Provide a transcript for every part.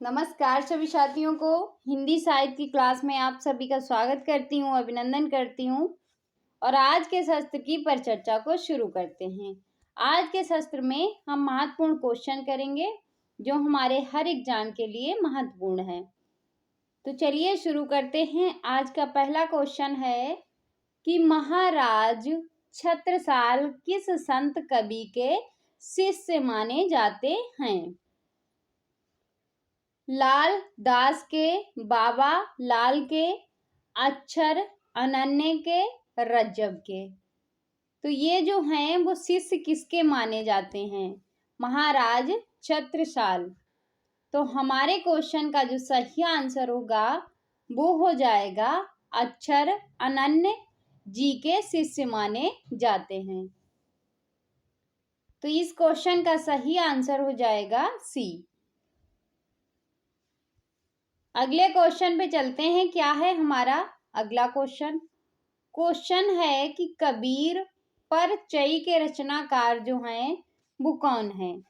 नमस्कार सभी साथियों को। हिंदी साहित्य की क्लास में आप सभी का स्वागत करती हूँ, अभिनंदन करती हूँ। और आज के शस्त्र की परिचर्चा को शुरू करते हैं। आज के शस्त्र में हम महत्वपूर्ण क्वेश्चन करेंगे जो हमारे हर एग्जाम के लिए महत्वपूर्ण है। तो चलिए शुरू करते हैं। आज का पहला क्वेश्चन है कि महाराज छत्रसाल किस संत कवि के शिष्य माने जाते हैं? लाल दास के, बाबा लाल के, अक्षर अनन्य के, रज्जब के। तो ये जो हैं वो शिष्य किसके माने जाते हैं? महाराज छत्रसाल। तो हमारे क्वेश्चन का जो सही आंसर होगा वो हो जाएगा अक्षर अनन्य जी के शिष्य माने जाते हैं। तो इस क्वेश्चन का सही आंसर हो जाएगा सी। अगले क्वेश्चन पे चलते हैं। क्या है हमारा अगला क्वेश्चन? क्वेश्चन है कि कबीर परचई के रचनाकार जो हैं वो कौन है?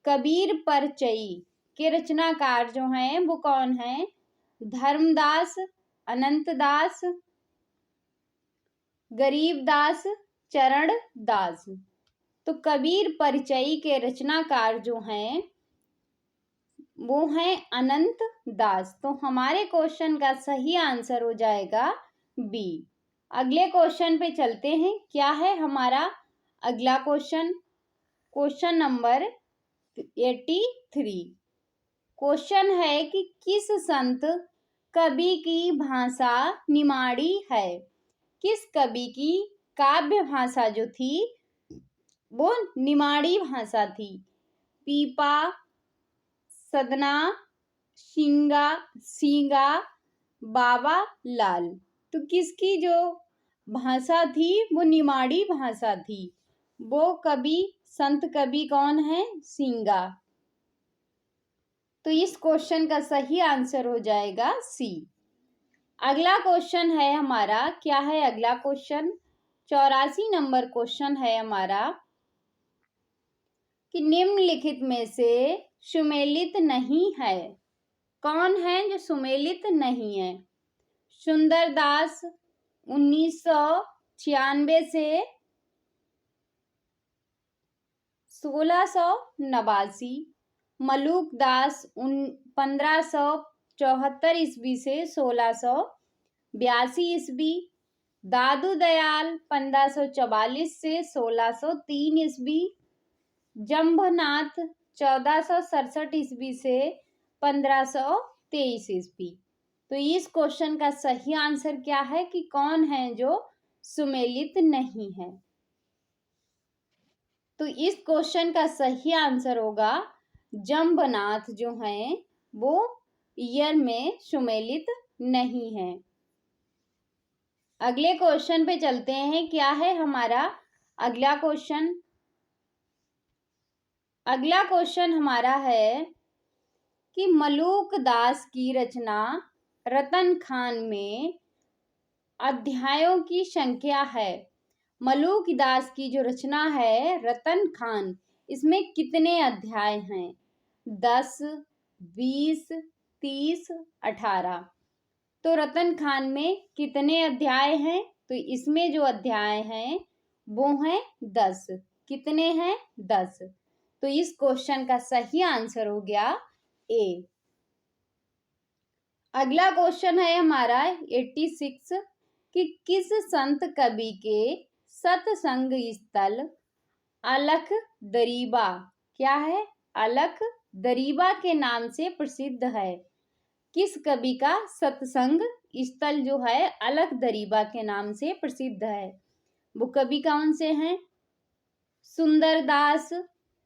कबीर परचई के रचनाकार जो हैं वो कौन है? धर्मदास, अनंतदास, गरीबदास, चरणदास। तो कबीर परचई के रचनाकार जो हैं वो हैं अनंत दास। तो हमारे क्वेश्चन का सही आंसर हो जाएगा बी। अगले क्वेश्चन पे चलते हैं। क्या है हमारा अगला क्वेश्चन? Question number 83। क्वेश्चन है कि किस संत कवि की भाषा निमाड़ी है? किस कवि की काव्य भाषा जो थी वो निमाड़ी भाषा थी? पीपा, सदना, सींगा, बाबा लाल। तो किसकी जो भाषा थी वो निमाड़ी भाषा थी। वो संत कवि कौन है? सींगा। तो इस क्वेश्चन का सही आंसर हो जाएगा सी। अगला क्वेश्चन है हमारा। क्या है अगला क्वेश्चन? 84 नंबर क्वेश्चन है हमारा कि निम्नलिखित में से सुमेलित नहीं है। कौन है जो सुमेलित नहीं है? सुंदरदास 1996 से 1689, मलूकदास 1574 ईस्वी से 1682 ईस्वी, दादू दयाल 1544 से 1603 ईस्वी, जंभनाथ 1467 ईस्वी से 1523 ईस्वी। तो इस क्वेश्चन का सही आंसर क्या है कि कौन है जो सुमेलित नहीं है? तो इस क्वेश्चन का सही आंसर होगा जंभनाथ जो हैं वो ईयर में सुमेलित नहीं है। अगले क्वेश्चन पे चलते हैं। क्या है हमारा अगला क्वेश्चन? अगला क्वेश्चन हमारा है कि मलूक दास की रचना रतन खान में अध्यायों की संख्या है। मलूक दास की जो रचना है रतन खान, इसमें कितने अध्याय हैं? 10, 20, 30, 18। तो रतन खान में कितने अध्याय हैं? तो इसमें जो अध्याय हैं वो हैं 10। कितने हैं? 10। तो इस क्वेश्चन का सही आंसर हो गया ए। अगला क्वेश्चन है हमारा 86 कि किस संत कवि के सत्संग स्थल अलख दरीबा, क्या है? अलख दरीबा के नाम से प्रसिद्ध है। किस कवि का सत्संग स्थल जो है अलख दरीबा के नाम से प्रसिद्ध है? वो कवि कौन से हैं? सुंदरदास,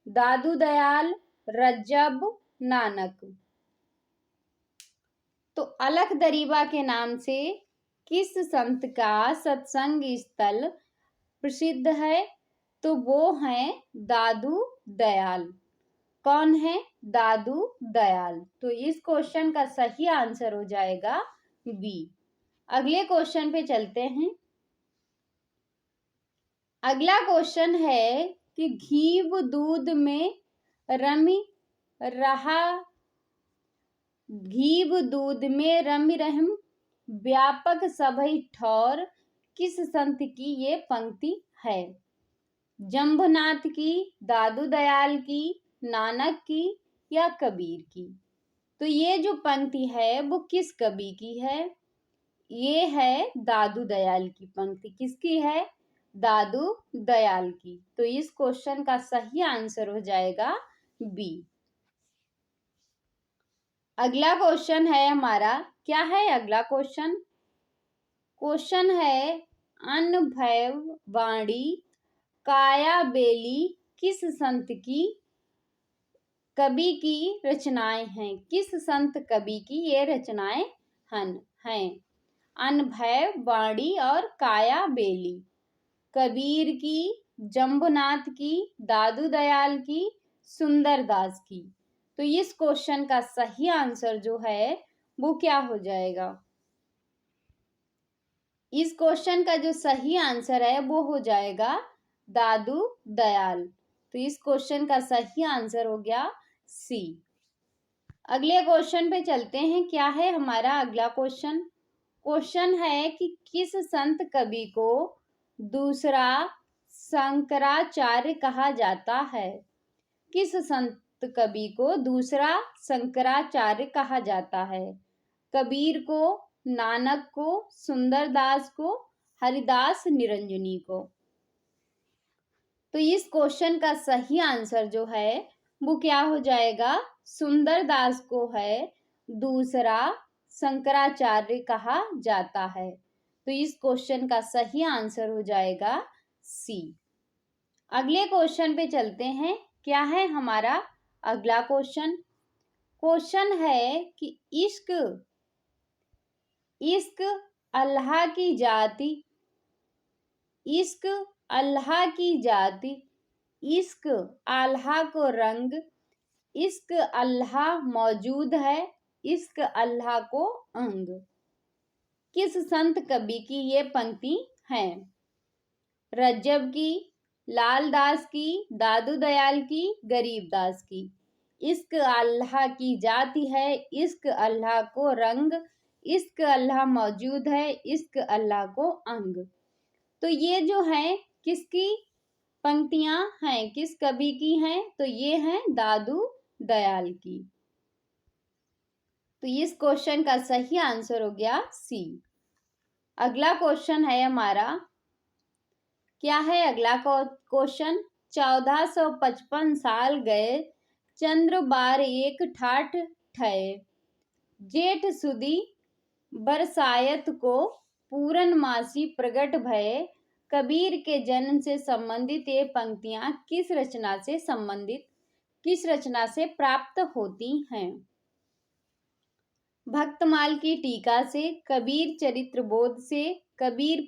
दादू दयाल, रज्जब, नानक। तो अलख दरीबा के नाम से किस संत का सत्संग स्थल प्रसिद्ध है? तो वो हैं दादू दयाल। कौन है? दादू दयाल। तो इस क्वेश्चन का सही आंसर हो जाएगा बी। अगले क्वेश्चन पे चलते हैं। अगला क्वेश्चन है कि घीव दूध में रमी रहा घीव दूध में रमि रहम व्यापक सभई ठौर, किस संत की ये पंक्ति है? जंबुनाथ की, दादू दयाल की, नानक की या कबीर की? तो ये जो पंक्ति है वो किस कवि की है? ये है दादू दयाल की पंक्ति। किसकी है? दादू दयाल की। तो इस क्वेश्चन का सही आंसर हो जाएगा बी। अगला क्वेश्चन है हमारा, क्या है अगला क्वेश्चन? क्वेश्चन है अनभैव वाणी काया बेली किस संत की कवि की रचनाएं हैं? किस संत कवि की ये रचनाएं हैं? अनभैव वाणी और काया बेली, कबीर की, जंबुनाथ की, दादू दयाल की, सुंदरदास की। तो इस क्वेश्चन का सही आंसर जो है वो क्या हो जाएगा? इस क्वेश्चन का जो सही आंसर है वो हो जाएगा दादू दयाल। तो इस क्वेश्चन का सही आंसर हो गया सी। अगले क्वेश्चन पे चलते हैं। क्या है हमारा अगला क्वेश्चन? क्वेश्चन है कि किस संत कवि को दूसरा शंकराचार्य कहा जाता है? किस संत कवि को दूसरा शंकराचार्य कहा जाता है? कबीर को, नानक को, सुंदरदास को, हरिदास निरंजनी को? तो इस क्वेश्चन का सही आंसर जो है वो क्या हो जाएगा? सुंदरदास को है दूसरा शंकराचार्य कहा जाता है। तो इस क्वेश्चन का सही आंसर हो जाएगा सी। अगले क्वेश्चन पे चलते हैं। क्या है हमारा अगला क्वेश्चन? क्वेश्चन है कि इश्क अल्लाह की जाति, इश्क अल्लाह की जाति, इश्क अल्लाह को रंग, इश्क अल्लाह मौजूद है, इश्क अल्लाह को अंग। किस संत कवि की ये पंक्ति है? रज्जब की, लालदास की, दादू दयाल की, गरीबदास की। इश्क अल्लाह की जाति है, इश्क अल्लाह को रंग, इश्क अल्लाह मौजूद है, इश्क अल्लाह को अंग। तो ये जो है किसकी पंक्तियां हैं, किस कवि की हैं? तो ये हैं दादू दयाल की। तो इस क्वेश्चन का सही आंसर हो गया सी। अगला क्वेश्चन है हमारा, क्या है अगला क्वेश्चन? 1455 साल गए चंद्र बार एक ठाठ ठये, जेठ सुदी बरसायत को पूरनमासी प्रगट भये। कबीर के जन्म से संबंधित ये पंक्तियां किस रचना से प्राप्त होती हैं? भक्तमाल की टीका से, कबीर चरित्र बोध से, कबीर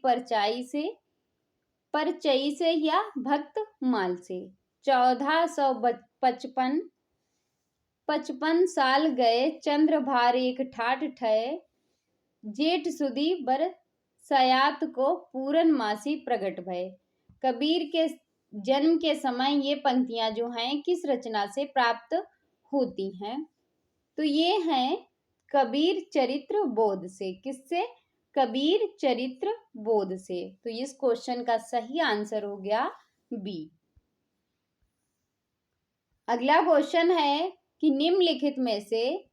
परचयी से या भक्तमाल से? 1455 साल गए चंद्र भार एक ठाठ ठये, जेठ सुदी बरसायात को पूरनमासी प्रगट भये। कबीर के जन्म के समय ये पंक्तियां जो हैं किस रचना से प्राप्त होती हैं? तो ये हैं कबीर चरित्र बोध से। किससे? कबीर चरित्र बोध से। तो इस क्वेश्चन का सही आंसर हो गया बी। अगला क्वेश्चन है कि निम्नलिखित में से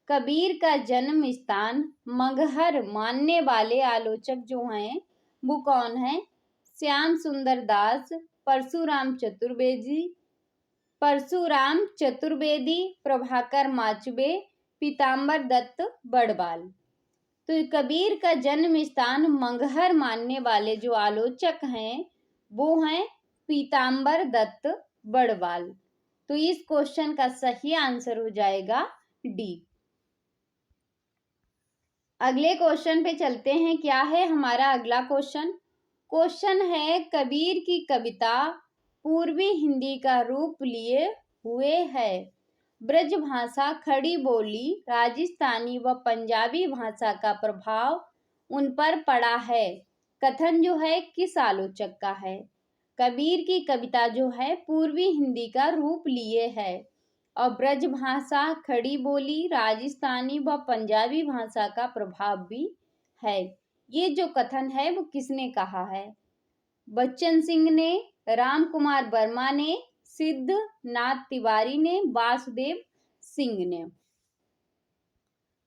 कबीर का जन्म स्थान मगहर मानने वाले आलोचक जो हैं वो कौन है? श्याम सुंदर दास, परशुराम चतुर्वेदी, प्रभाकर माचबे, पीताम्बर दत्त बड़वाल। तो कबीर का जन्म स्थान मगहर मानने वाले जो आलोचक हैं वो हैं पीताम्बर दत्त बड़वाल। तो इस क्वेश्चन का सही आंसर हो जाएगा डी। अगले क्वेश्चन पे चलते हैं। क्या है हमारा अगला क्वेश्चन? क्वेश्चन है कबीर की कविता पूर्वी हिंदी का रूप लिए हुए है। ब्रज भाषा, खड़ी बोली, राजस्थानी व पंजाबी भाषा का प्रभाव उन पर पड़ा है। कथन जो है किस आलोचक का है? कबीर की कविता जो है पूर्वी हिंदी का रूप लिए है और ब्रज भाषा, खड़ी बोली, राजस्थानी व पंजाबी भाषा का प्रभाव भी है। ये जो कथन है वो किसने कहा है? बच्चन सिंह ने, राम कुमार वर्मा ने, सिद्धनाथ तिवारी ने, वासुदेव सिंह ने।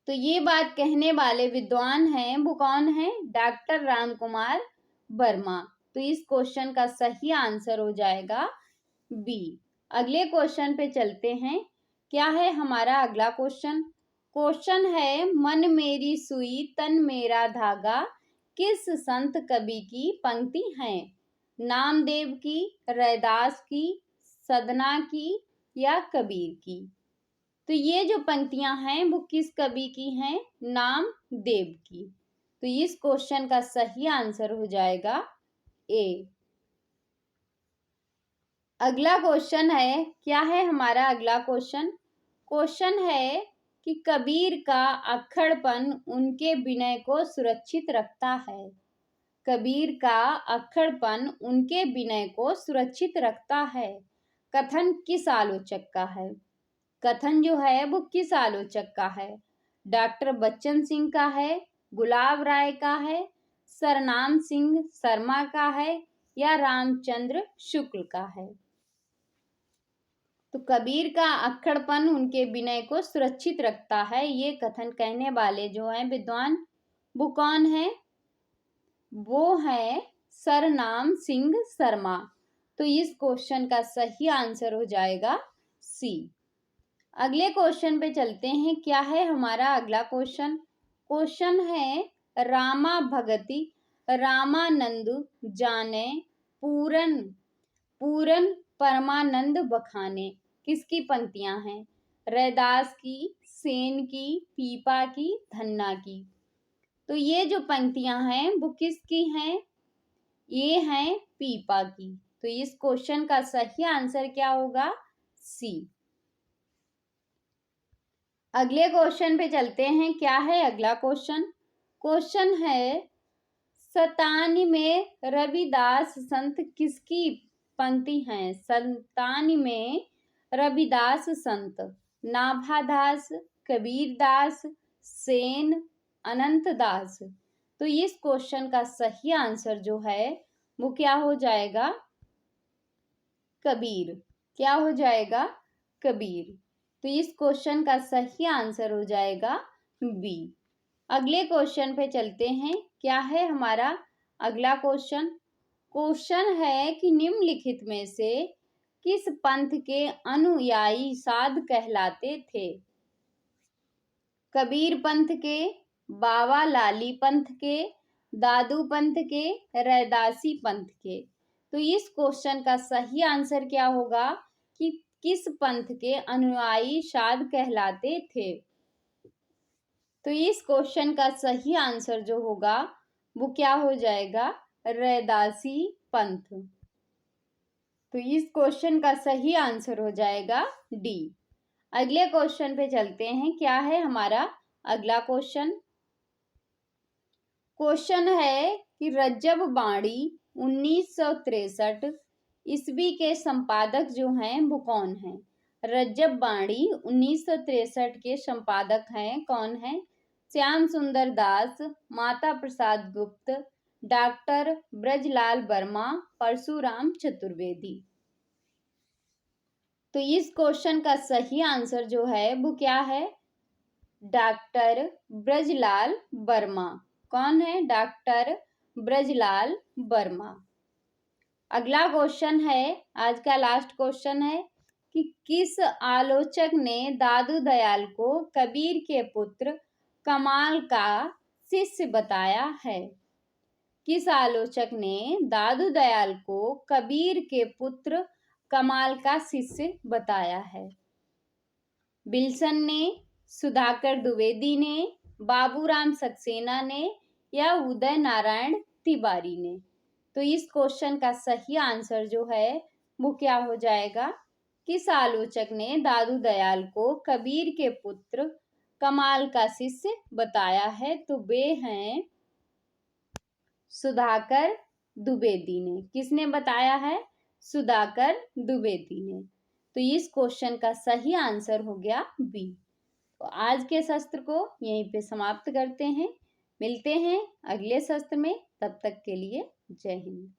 तो ये बात कहने वाले विद्वान हैं वो कौन है? डॉक्टर राम कुमार वर्मा। तो इस क्वेश्चन का सही आंसर हो जाएगा बी। अगले क्वेश्चन पे चलते हैं। क्या है हमारा अगला क्वेश्चन? क्वेश्चन है, मन मेरी सुई तन मेरा धागा, किस संत कवि की पंक्ति है? नामदेव की, रैदास की, सदना की या कबीर की? तो ये जो पंक्तियां हैं वो किस कवि की हैं? नामदेव की। तो इस क्वेश्चन का सही आंसर हो जाएगा ए। अगला क्वेश्चन है, क्या है हमारा अगला क्वेश्चन? क्वेश्चन है कि कबीर का अक्खड़पन उनके विनय को सुरक्षित रखता है। कबीर का अक्खड़पन उनके विनय को सुरक्षित रखता है। कथन किस आलोचक का है? कथन जो है वो किस आलोचक का है? डॉक्टर बच्चन सिंह का है, गुलाब राय का है, सरनाम सिंह शर्मा का है या रामचंद्र शुक्ल का है? तो कबीर का अक्खड़पन उनके विनय को सुरक्षित रखता है, ये कथन कहने वाले जो हैं विद्वान वो कौन है? वो है सरनाम सिंह शर्मा। तो इस क्वेश्चन का सही आंसर हो जाएगा सी। अगले क्वेश्चन पे चलते हैं। क्या है हमारा अगला क्वेश्चन? क्वेश्चन है, रामा भगति रामानंद जाने, पूरन पूरन परमानंद बखाने, किसकी पंक्तियां हैं? रैदास की, सेन की, पीपा की, धन्ना की। तो ये जो पंक्तियां हैं वो किसकी हैं? ये हैं पीपा की। तो इस क्वेश्चन का सही आंसर क्या होगा? सी। अगले क्वेश्चन पे चलते हैं। क्या है अगला क्वेश्चन? क्वेश्चन है, सतानी में रविदास संत किसकी पंक्ति हैं? सतानी में रविदास संत, नाभादास, कबीरदास, सेन, अनंतदास। तो इस क्वेश्चन का सही आंसर जो है वो क्या हो जाएगा? कबीर। क्या हो जाएगा? कबीर। तो इस क्वेश्चन का सही आंसर हो जाएगा बी। अगले क्वेश्चन पे चलते हैं। क्या है हमारा अगला क्वेश्चन? क्वेश्चन है कि निम्नलिखित में से किस पंथ के अनुयायी साध कहलाते थे? कबीर पंथ के, बाबा लाली पंथ के, दादू पंथ के, रैदासी पंथ के। तो इस क्वेश्चन का सही आंसर क्या होगा कि किस पंथ के अनुयायी साध कहलाते थे? तो इस क्वेश्चन का सही आंसर जो होगा वो क्या हो जाएगा? रैदासी पंथ। तो इस क्वेश्चन का सही आंसर हो जाएगा डी। अगले क्वेश्चन पे चलते हैं। क्या है हमारा अगला क्वेश्चन? क्वेश्चन है कि रज्जब बाड़ी 1963 ईस्वी के संपादक जो हैं वो कौन हैं? रज्जब बाड़ी 1963 के संपादक हैं कौन हैं? श्याम सुंदर दास, माता प्रसाद गुप्त, डॉक्टर ब्रजलाल वर्मा, परशुराम चतुर्वेदी। तो इस क्वेश्चन का सही आंसर जो है वो क्या है? डॉक्टर ब्रजलाल वर्मा। कौन है? डॉक्टर ब्रजलाल वर्मा। अगला क्वेश्चन है, आज का लास्ट क्वेश्चन है कि किस आलोचक ने दादू दयाल को कबीर के पुत्र कमाल का शिष्य बताया है? किस आलोचक ने दादू दयाल को कबीर के पुत्र कमाल का शिष्य बताया है? बिल्सन ने, सुधाकर द्विवेदी ने, बाबूराम सक्सेना ने या उदय नारायण तिवारी ने? तो इस क्वेश्चन का सही आंसर जो है वो क्या हो जाएगा? किस आलोचक ने दादू दयाल को कबीर के पुत्र कमाल का शिष्य बताया है? तो वे हैं सुधाकर द्विवेदी ने। किसने बताया है? सुधाकर द्विवेदी ने। तो इस क्वेश्चन का सही आंसर हो गया बी। तो आज के शस्त्र को यहीं पे समाप्त करते हैं। मिलते हैं अगले शस्त्र में, तब तक के लिए जय हिंद।